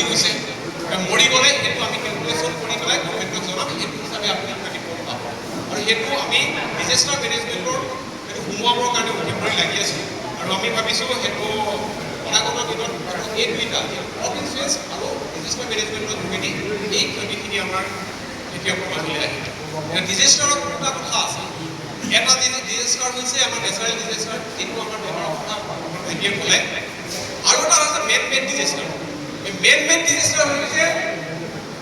গৈছে মৰি গ'লে সেইটো আমি কেলকুলেশ্যন কৰি পেলাই গভৰ্ণমেণ্টক জনাম সেইটো হিচাপে আপুনি ৰিপৰ্ট পাব আৰু সেইটো আমি ডিজাষ্টাৰ মেনেজমেণ্টৰ সেইটো সোমোৱাবৰ কাৰণে উঠি পৰি লাগি আছোঁ আৰু আমি ভাবিছোঁ সেইটো অনাগত দিনত আৰু এই দুইটা ক্ৰপ ইঞ্চুৰেঞ্চ আৰু ডিজাষ্টাৰ মেনেজমেণ্টৰ যোগেদি এই ক্ষতিখিনি আমাৰ খেতিয়কৰ মাজলৈ আহিব ডিজাষ্টাৰৰ দুটা কথা আছে এটা ডিজাষ্টাৰ হৈছে আমাৰ নেচাৰেল ডিজাষ্টাৰ যিটো আমাৰ বেমাৰৰ কথা ভাইটিয়ে ক'লে আৰু এটা হৈছে মেন মেড ডিজাষ্টাৰ এই মেন মেড ডিজাষ্টাৰ হৈছে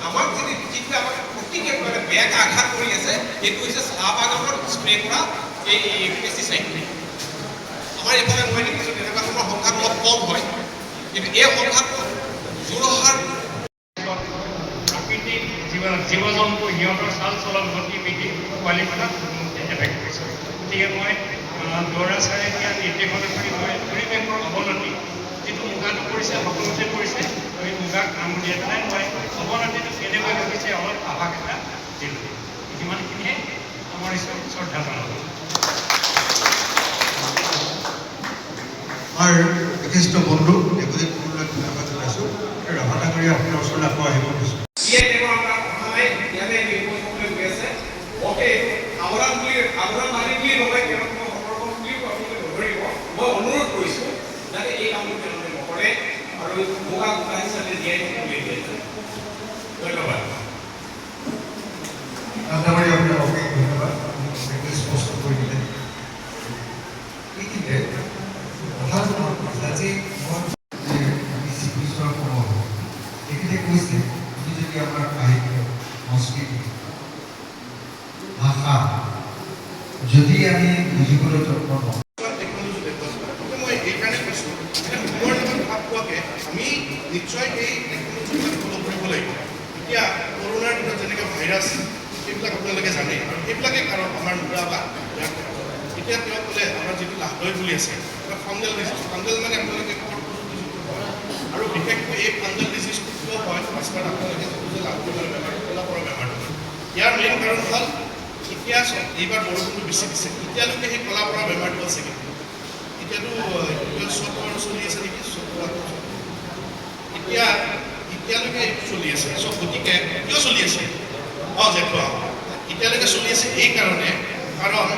আমাক যিটো আমাক প্ৰতিকে বেয়াকৈ আঘাত কৰি আছে সেইটো হৈছে চাহ বাগানত স্প্ৰে কৰা এই পেষ্টিচাইডখিনি আমাৰ এইফালে মই দেখিছোঁ তেনেকুৱা ধৰণৰ সংখ্যাটো অলপ কম হয় কিন্তু এই সংখ্যাটো যোৰহাট প্ৰাকৃতিক জীৱ জন্তু সিহঁতৰ চাল চলন গতি বিধি পোৱালিবিলাক এফেক্ট কৰিছে গতিকে মই দৌৰা চাৰে দিয়া নিৰ্দেশনা কৰি মই পৰিৱেশৰ অৱনতি যিটো মুগাটো কৰিছে সকলোতে কৰিছে আমি মুগাক নাম দিয়া পেলাই মই অৱনতিটো কেনেকৈ ঘটিছে অলপ আভাস এটা দিলোঁ সিমানখিনিয়ে আমাৰ শ্ৰদ্ধা জনালোঁ আমাৰ যথেষ্ট বন্ধু ডেপুটি কুমলৈ ধন্যবাদ জনাইছোঁ আৰু ৰভা কৰি আপোনাৰ ওচৰলৈ আকৌ আহিব খুজিছোঁ মই অনুৰোধ কৰিছোঁ যাতে এই কামটো তেওঁলোকে নকৰে আৰু মুগা গোটা হিচাপে জীয়াই থাকিবলৈ দিয়ে ধন্যবাদ আপোনাৰ অশেষ ধন্যবাদ স্পষ্ট কৰি দিলে এইখিনিতে কথাটো আজি মই শ্ৰীকৃষ্ণৰ সময় তেখেতে কৈছে আমি যদি আমাৰ সাহিত্য সংস্কৃতি ভাষা যদি আমি বুজিবলৈ যত্ন লওঁ আমি নিশ্চয় এই টেকনলজি ফলো কৰিব লাগিব এতিয়া কৰোণাৰ দিনত যেনেকৈ ভাইৰাছ সেইবিলাক আপোনালোকে জানে আৰু সেইবিলাকে কাৰণ আমাৰ মুগা বা এতিয়া তেওঁ ক'লে আমাৰ যিটো লাহদৈ বুলি আছে ফাংগেল ডিজিজ ফাংগেল মানে আপোনালোকে আৰু বিশেষকৈ এই ফাংগেল ডিজিজটো কিয় হয় ফাৰ্ষ্টত আপোনালোকে যিটো যে লাহদৈ বেমাৰটো ক'লা পৰা বেমাৰটো ইয়াৰ মেইন কাৰণ হ'ল এতিয়া এইবাৰ বৰষুণটো বেছি দিছে এতিয়ালৈকে সেই ক'লা পৰা বেমাৰটো আছে কিন্তু এতিয়াতো চতৰ চলি আছে নেকি এতিয়ালৈকে চলি আছে চ' গতিকে কিয় চলি আছে যিহেতু এতিয়ালৈকে চলি আছে এইকাৰণে কাৰণ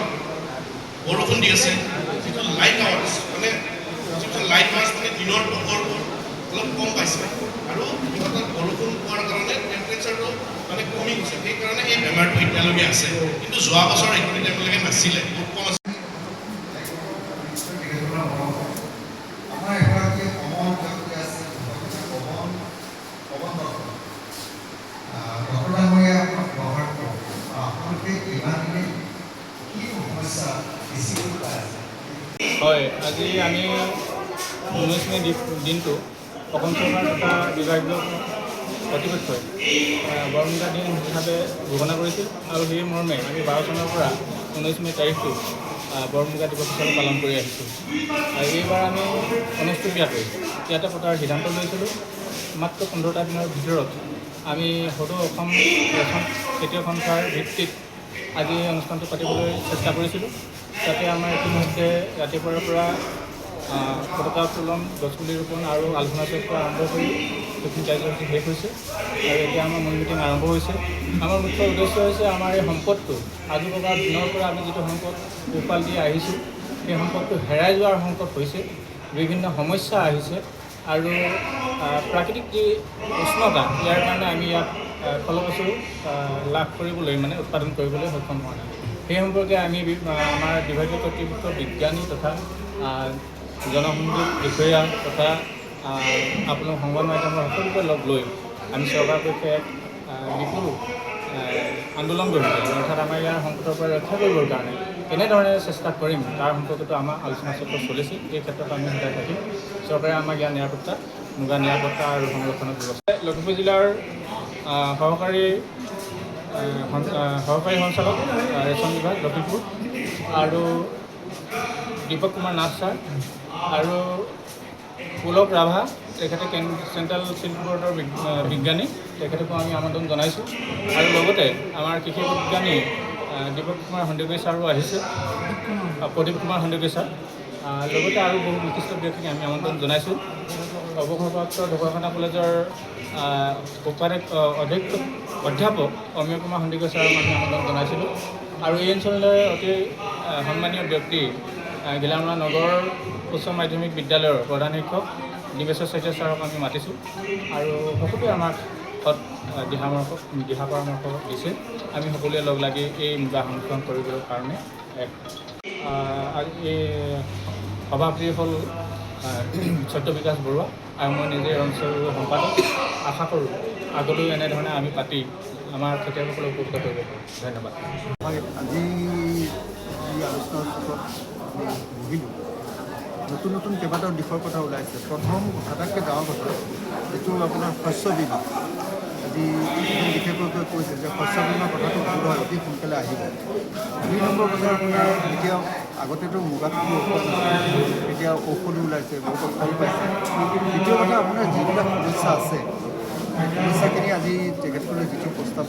বৰষুণ দি আছে যিটো লাইট আৱাৰ্ছ মানে যিটো লাইট আৱাৰ্ছ মানে দিনৰ পোহৰবোৰ অলপ কম পাইছে আৰু সিহঁতৰ বৰষুণ পোৱাৰ কাৰণে টেম্পাৰেচাৰটো মানে কমি গৈছে সেইকাৰণে এই বেমাৰটো এতিয়ালৈকে আছে কিন্তু যোৱা বছৰ এইখিনি টাইমলৈকে নাছিলে বহুত কম আছে হয় আজি আমি 19 মে দিনটো অসম চৰকাৰৰ তথা বিভাগীয় কৰ্তৃপক্ষই বৰমুগা দিন হিচাপে ঘোষণা কৰিছিল আৰু সেই মৰ্মে আমি 12 চনৰ পৰা 19 মে তাৰিখটো বৰমুগা দিৱস হিচাপে পালন কৰি আহিছোঁ আৰু এইবাৰ আমি অনুষ্ঠীয়াকৈ ইয়াতে পতাৰ সিদ্ধান্ত লৈছিলোঁ মাত্ৰ 15টা দিনৰ ভিতৰত আমি সদৌ অসম ৰেচন খেতিয়ক সন্থাৰ ভিত্তিত আজি এই অনুষ্ঠানটো পাতিবলৈ চেষ্টা কৰিছিলোঁ তাতে আমাৰ ইতিমধ্যে ৰাতিপুৱাৰ পৰা পতাকা উত্তোলন গছপুলি ৰোপণ আৰু আলোচনা চক্ৰ আৰম্ভ কৰি সেইখিনি কাৰ্যসূচী শেষ হৈছে আৰু এতিয়া আমাৰ মূল মিটিং আৰম্ভ হৈছে আমাৰ মুখ্য উদ্দেশ্য হৈছে আমাৰ এই সম্পদটো আজি ককাৰ দিনৰ পৰা আমি যিটো সম্পদ পোহপাল দি আহিছোঁ সেই সম্পদটো হেৰাই যোৱাৰ সংকট হৈছে বিভিন্ন সমস্যা আহিছে আৰু প্ৰাকৃতিক যি উষ্ণতা ইয়াৰ কাৰণে আমি ইয়াত ফলপ্ৰসূ লাভ কৰিবলৈ মানে উৎপাদন কৰিবলৈ সক্ষম হোৱা নাই সেই সম্পৰ্কে আমি আমাৰ বিভাগীয় কৰ্তৃপক্ষ বিজ্ঞানী তথা জনসংযোগ বিষয়া তথা আপোনালোক সংবাদ মাধ্যমৰ সকলোকে লগ লৈ আমি চৰকাৰৰ পক্ষে এক বিপুল আন্দোলন গঢ়িছিলোঁ অৰ্থাৎ আমাৰ ইয়াৰ সংকটৰ পৰা ৰক্ষা কৰিবৰ কাৰণে কেনেধৰণে চেষ্টা কৰিম তাৰ সম্পৰ্কতো আমাৰ আলোচনা চক্ৰ চলিছে এই ক্ষেত্ৰত আমি সদায় থাকিম চৰকাৰে আমাক ইয়াৰ নিৰাপত্তা মুগা নিৰাপত্তা আৰু সংৰক্ষণৰ ব্যৱস্থা লখিমপুৰ জিলাৰ সহকাৰী সঞ্চালক ৰেচন বিভাগ লখিমপুৰ আৰু দীপক কুমাৰ নাথ ছাৰ আৰু পুলক ৰাভা তেখেতে চেণ্ট্ৰেল চিল্ক বৰ্ডৰ বিজ্ঞানী তেখেতকো আমি আমন্ত্ৰণ জনাইছোঁ আৰু লগতে আমাৰ কৃষি বিজ্ঞানী দীপক কুমাৰ সন্দিকৈ ছাৰো আহিছে প্ৰদীপ কুমাৰ সন্দিকৈ ছাৰ লগতে আৰু বহু বিশিষ্ট ব্যক্তিক আমি আমন্ত্ৰণ জনাইছোঁ অৱসৰপ্ৰাপ্ত ঢকুৱাখানা কলেজৰ অধ্যাপক অমীয় কুমাৰ সন্দিকৈ ছাৰক আমি আমন্ত্ৰণ জনাইছিলোঁ আৰু এই অঞ্চললৈ অতি সন্মানীয় ব্যক্তি গিলামৰা নগৰ উচ্চ মাধ্যমিক বিদ্যালয়ৰ প্ৰধান শিক্ষক দিবেশ্বৰ শইকীয়া ছাৰক আমি মাতিছোঁ আৰু সকলোৱে আমাক দিহা পৰামৰ্শ দিছে। আমি সকলোৱে লগ লাগি এই মুগা সংৰক্ষণ কৰিবলৈ কাৰণে এই সভাপতি হ'ল সত্য বিকাশ বৰুৱা আৰু মই নিজে অঞ্চল সম্পাদক। আশা কৰোঁ আগলৈও এনেধৰণে আমি পাতি আমাৰ খেতিয়কসকলক উপকৃত কৰিব পাৰোঁ। ধন্যবাদ। হয়, আজি এই আলোচনাৰ ক্ষেত্ৰত আমি বহিলোঁ। নতুন নতুন কেইবাটাও দিশৰ কথা ওলাইছে। প্ৰথম আটাইতকৈ ডাঙৰ কথা যিটো আপোনাৰ শস্য বীমা। আজি বিশেষকৈ কৈছে যে শস্য বীমাৰ কথাটো ভুল হয়, অতি সোনকালে আহিব। 2 নম্বৰ কথা আপোনাৰ এতিয়া আগতেতো মুগাটো ঔষধ নাছিল, এতিয়া ঔষধো ওলাইছে, বহুত ফল পাইছে। দ্বিতীয় কথা আপোনাৰ যিবিলাক সমস্যা আছে সমস্যাখিনি আজি তেখেতসকলে যিটো প্ৰস্তাৱ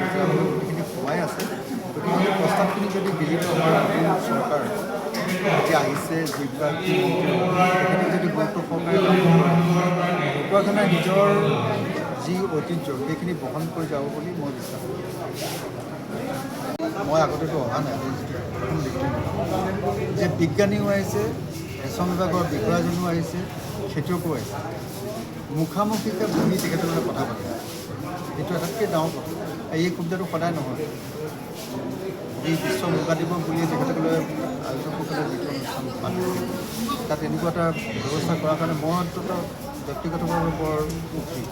দিছে গোটেইখিনি সোমাই আছে। গতিকে সেই প্ৰস্তাৱখিনি যদি গৃহীত হয় চৰকাৰ এতিয়া আহিছে যিবিলাক তেখেতে যদি গুৰুত্ব সহকাৰে ঢকুৱাখানাই নিজৰ যি ঐতিহ্য সেইখিনি বহন কৰি যাব বুলি মই বিশ্বাস কৰোঁ। মই আগতেতো অহা নাই, প্ৰথম দেখিলোঁ যে বিজ্ঞানীও আহিছে, ৰেচন বিভাগৰ বিষয়াজনো আহিছে, খেতিয়কো আহিছে, মুখামুখিকৈ বহি তেখেতসকলে কথা পাতে। এইটো আটাইতকৈ ডাঙৰ কথা। এই সুবিধাটো সদায় নহয়। এই বিশ্ব মুগা দিৱস বুলিয়ে তেখেতসকলে আয়োজকসকলে যিটো অনুষ্ঠান পাতিছে তাত এনেকুৱা এটা ব্যৱস্থা কৰাৰ কাৰণে মই অন্ততঃ ব্যক্তিগতভাৱে বৰ সুখী।